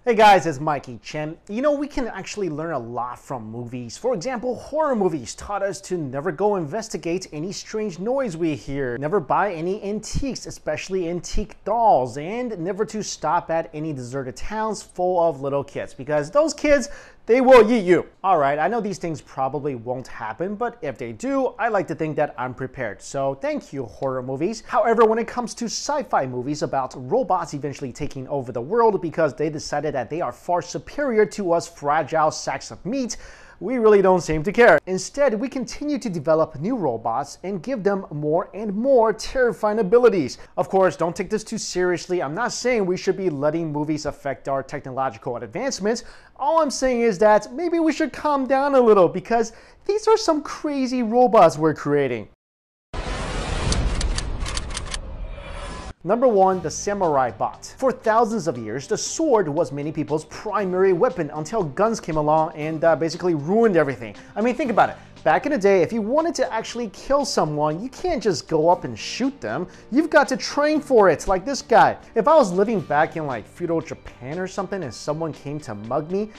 Hey guys, it's Mikexingchen. You know, we can actually learn a lot from movies. For example, horror movies taught us to never go investigate any strange noise we hear, never buy any antiques, especially antique dolls, and never to stop at any deserted towns full of little kids, because those kids, they will eat you. Alright, I know these things probably won't happen, but if they do, I like to think that I'm prepared. So thank you, horror movies. However, when it comes to sci-fi movies about robots eventually taking over the world because they decided that they are far superior to us fragile sacks of meat, we really don't seem to care. Instead, we continue to develop new robots and give them more and more terrifying abilities. Of course, don't take this too seriously. I'm not saying we should be letting movies affect our technological advancements. All I'm saying is that maybe we should calm down a little because these are some crazy robots we're creating. Number 1, the samurai bot. For thousands of years, the sword was many people's primary weapon until guns came along and basically ruined everything. I mean, think about it. Back in the day, if you wanted to actually kill someone, you can't just go up and shoot them. You've got to train for it, like this guy. If I was living back in like feudal Japan or something and someone came to mug me,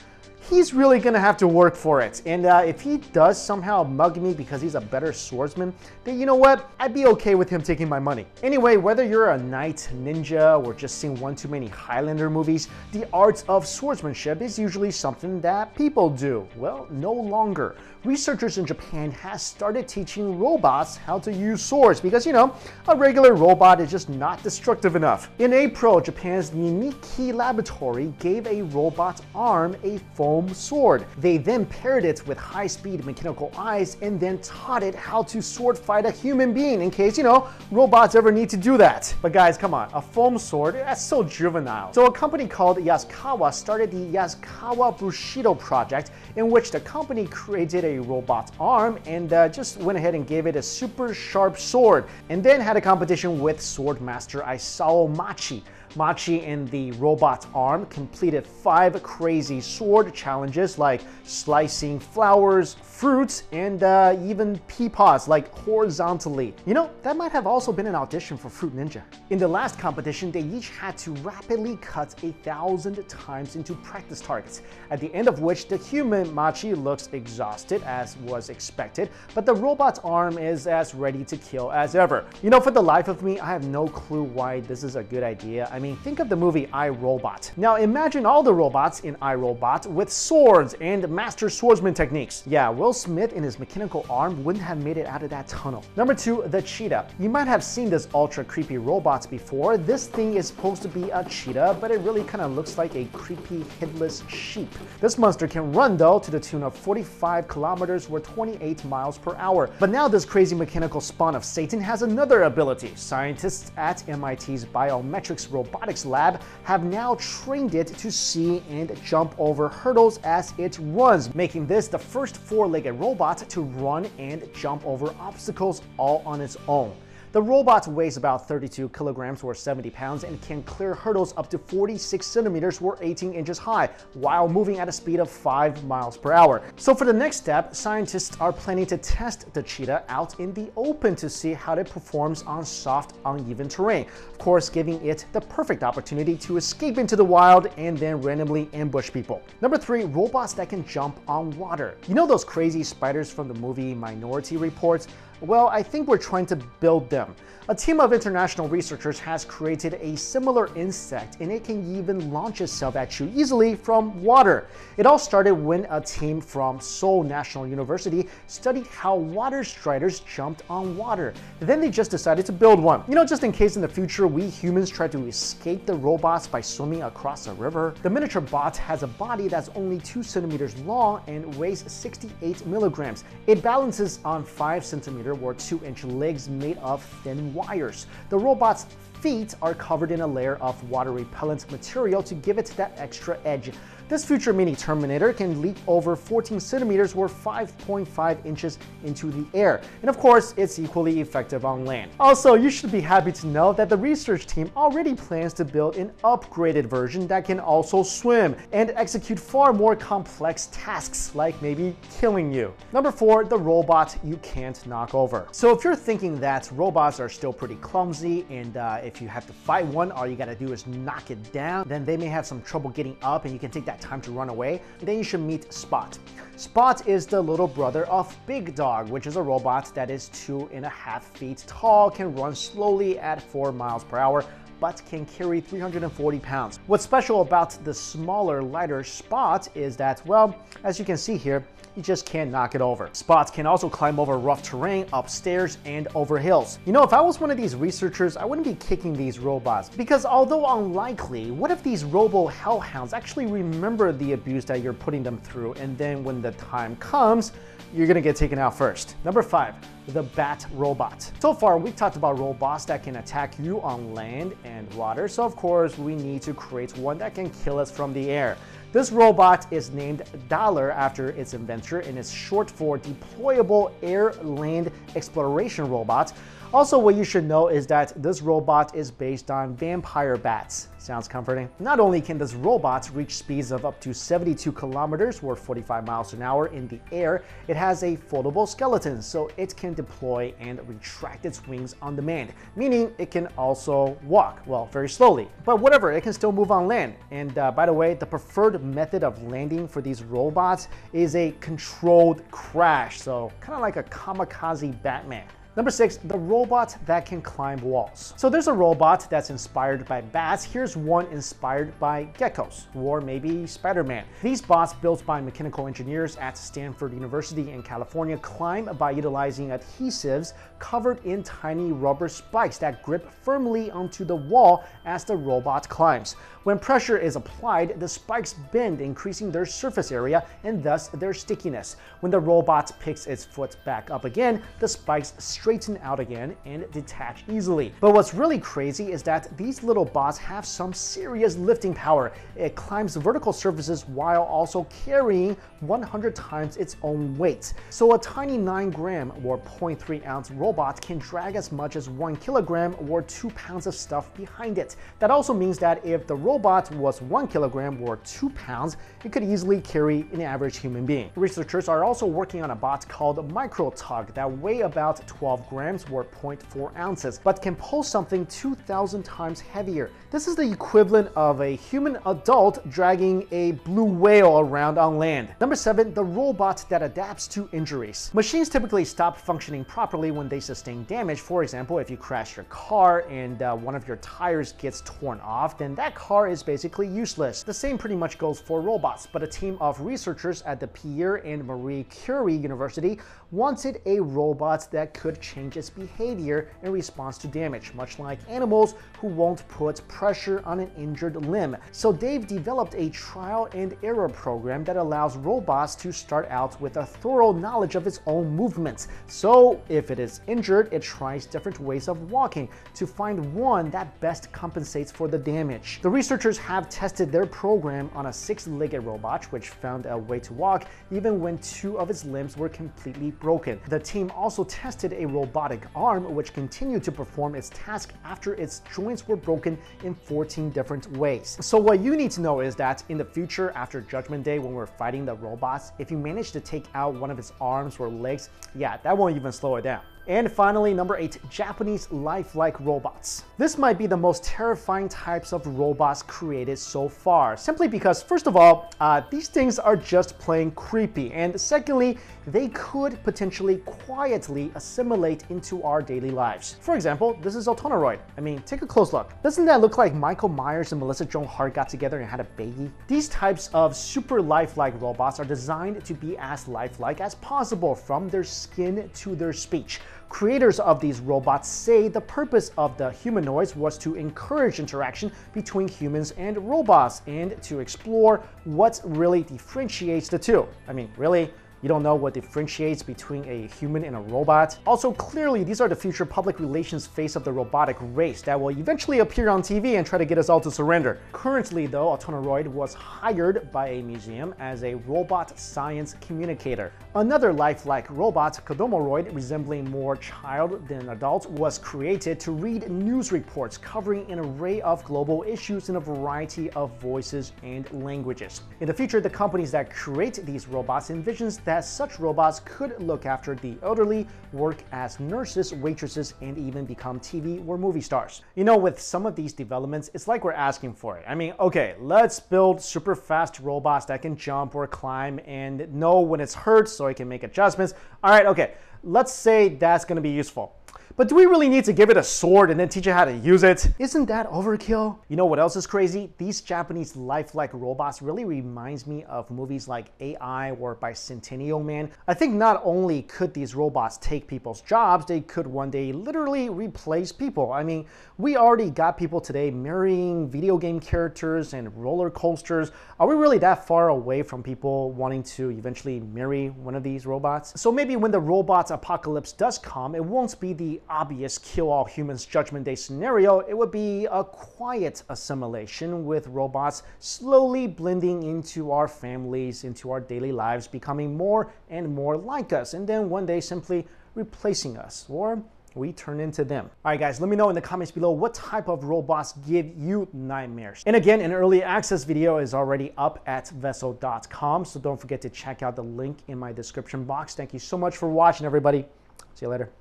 he's really gonna have to work for it. And if he does somehow mug me because he's a better swordsman, then you know what? I'd be okay with him taking my money. Anyway, whether you're a knight, ninja, or just seen one too many Highlander movies, the art of swordsmanship is usually something that people do. Well, no longer. Researchers in Japan have started teaching robots how to use swords because, you know, a regular robot is just not destructive enough. In April, Japan's Nimiki laboratory gave a robot's arm a foam sword. They then paired it with high-speed mechanical eyes and then taught it how to sword fight a human being in case, you know, robots ever need to do that. But guys, come on, a foam sword, that's so juvenile. So a company called Yasukawa started the Yasukawa Bushido project, in which the company created a robot arm and just went ahead and gave it a super sharp sword, and then had a competition with sword master Isao Machi. Machi and the robot arm completed 5 crazy sword challenges like slicing flowers, fruits, and even pea pods like horizontally. You know, that might have also been an audition for Fruit Ninja. In the last competition, they each had to rapidly cut 1,000 times into practice targets, at the end of which the human Machi looks exhausted as was expected, but the robot's arm is as ready to kill as ever. You know, for the life of me, I have no clue why this is a good idea. I mean, think of the movie I, Robot. Now imagine all the robots in I, Robot with swords and master swordsman techniques. Yeah, Will Smith and his mechanical arm wouldn't have made it out of that tunnel. Number 2, the Cheetah. You might have seen this ultra creepy robot before. This thing is supposed to be a cheetah, but it really kind of looks like a creepy headless sheep. This monster can run though to the tune of 45 kilometers or 28 miles per hour. But now this crazy mechanical spawn of Satan has another ability. Scientists at MIT's Biometrics Robotics Lab have now trained it to see and jump over hurdles as it runs, making this the first 4-legged robot to run and jump over obstacles all on its own. The robot weighs about 32 kilograms or 70 pounds and can clear hurdles up to 46 centimeters or 18 inches high while moving at a speed of 5 miles per hour. So for the next step, scientists are planning to test the Cheetah out in the open to see how it performs on soft, uneven terrain. Of course, giving it the perfect opportunity to escape into the wild and then randomly ambush people. Number 3, robots that can jump on water. You know those crazy spiders from the movie Minority Report? Well, I think we're trying to build them. A team of international researchers has created a similar insect, and it can even launch itself at you easily from water. It all started when a team from Seoul National University studied how water striders jumped on water. Then they just decided to build one. You know, just in case in the future we humans try to escape the robots by swimming across a river. The miniature bot has a body that's only 2 centimeters long and weighs 68 milligrams. It balances on 5 centimeter or 2-inch legs made of thin wires. The robot's feet are covered in a layer of water-repellent material to give it that extra edge. This future mini Terminator can leap over 14 centimeters or 5.5 inches into the air. And of course, it's equally effective on land. Also, you should be happy to know that the research team already plans to build an upgraded version that can also swim and execute far more complex tasks, like maybe killing you. Number 4, the robot you can't knock over. So if you're thinking that robots are still pretty clumsy and if if you have to fight one, all you gotta do is knock it down. Then they may have some trouble getting up and you can take that time to run away. Then you should meet Spot. Spot is the little brother of Big Dog, which is a robot that is 2.5 feet tall, can run slowly at 4 miles per hour, but can carry 340 pounds. What's special about the smaller, lighter Spot is that, well, as you can see here, you just can't knock it over. Spots can also climb over rough terrain, upstairs, and over hills. You know, if I was one of these researchers, I wouldn't be kicking these robots, because although unlikely, what if these robo hellhounds actually remember the abuse that you're putting them through, and then when the time comes, you're gonna get taken out first. Number 5, the Bat Robot. So far, we've talked about robots that can attack you on land and water, so of course, we need to create one that can kill us from the air. This robot is named Dollar after its inventor and is short for Deployable Air-Land Exploration Robot. Also, what you should know is that this robot is based on vampire bats. Sounds comforting. Not only can this robot reach speeds of up to 72 kilometers or 45 miles an hour in the air, it has a foldable skeleton, so it can deploy and retract its wings on demand, meaning it can also walk, well, very slowly. But whatever, it can still move on land. And by the way, the preferred method of landing for these robots is a controlled crash, so kind of like a kamikaze Batman. Number 6, the robot that can climb walls. So there's a robot that's inspired by bats. Here's one inspired by geckos, or maybe Spider-Man. These bots, built by mechanical engineers at Stanford University in California, climb by utilizing adhesives covered in tiny rubber spikes that grip firmly onto the wall as the robot climbs. When pressure is applied, the spikes bend, increasing their surface area and thus their stickiness. When the robot picks its foot back up again, the spikes straighten out again and detach easily. But what's really crazy is that these little bots have some serious lifting power. It climbs vertical surfaces while also carrying 100 times its own weight. So a tiny 9-gram or 0.3 ounce robot can drag as much as 1 kilogram or 2 pounds of stuff behind it. That also means that if the robot was 1 kilogram or 2 pounds, it could easily carry an average human being. Researchers are also working on a bot called Microtug that weigh about 12 grams or 0.4 ounces, but can pull something 2,000 times heavier. This is the equivalent of a human adult dragging a blue whale around on land. Number 7, the robot that adapts to injuries. Machines typically stop functioning properly when they sustain damage. For example, if you crash your car and one of your tires gets torn off, then that car is basically useless. The same pretty much goes for robots, but a team of researchers at the Pierre and Marie Curie University wanted a robot that could change its behavior in response to damage, much like animals who won't put pressure on an injured limb. So they've developed a trial and error program that allows robots to start out with a thorough knowledge of its own movements. So if it is injured, it tries different ways of walking to find one that best compensates for the damage. The researchers have tested their program on a 6-legged robot, which found a way to walk even when 2 of its limbs were completely broken. The team also tested a robotic arm, which continued to perform its task after its joints were broken in 14 different ways. So what you need to know is that in the future, after Judgment Day, when we're fighting the robots, if you manage to take out one of its arms or legs, yeah, that won't even slow it down. And finally, number 8, Japanese lifelike robots. This might be the most terrifying types of robots created so far, simply because, first of all, these things are just plain creepy, and secondly, they could potentially quietly assimilate into our daily lives. For example, this is Autonoroid. I mean, take a close look. Doesn't that look like Michael Myers and Melissa Joan Hart got together and had a baby? These types of super lifelike robots are designed to be as lifelike as possible, from their skin to their speech. Creators of these robots say the purpose of the humanoids was to encourage interaction between humans and robots and to explore what really differentiates the two. I mean, really? You don't know what differentiates between a human and a robot? Also, clearly, these are the future public relations face of the robotic race that will eventually appear on TV and try to get us all to surrender. Currently, though, Autonoroid was hired by a museum as a robot science communicator. Another lifelike robot, Kodomoroid, resembling more child than adult, was created to read news reports covering an array of global issues in a variety of voices and languages. In the future, the companies that create these robots envisions that that such robots could look after the elderly, work as nurses, waitresses, and even become TV or movie stars. You know, with some of these developments, it's like we're asking for it. I mean, okay, let's build super fast robots that can jump or climb and know when it's hurt so it can make adjustments. All right, okay, let's say that's gonna be useful. But do we really need to give it a sword and then teach it how to use it? Isn't that overkill? You know what else is crazy? These Japanese lifelike robots really reminds me of movies like AI or Bicentennial Man. I think not only could these robots take people's jobs, they could one day literally replace people. I mean, we already got people today marrying video game characters and roller coasters. Are we really that far away from people wanting to eventually marry one of these robots? So maybe when the robots apocalypse does come, it won't be the obvious kill all humans judgment day scenario. It would be a quiet assimilation with robots slowly blending into our families, into our daily lives, becoming more and more like us, and then one day simply replacing us, or we turn into them. All right, guys, let me know in the comments below what type of robots give you nightmares. And again, an early access video is already up at vessel.com, so don't forget to check out the link in my description box. Thank you so much for watching, everybody. See you later.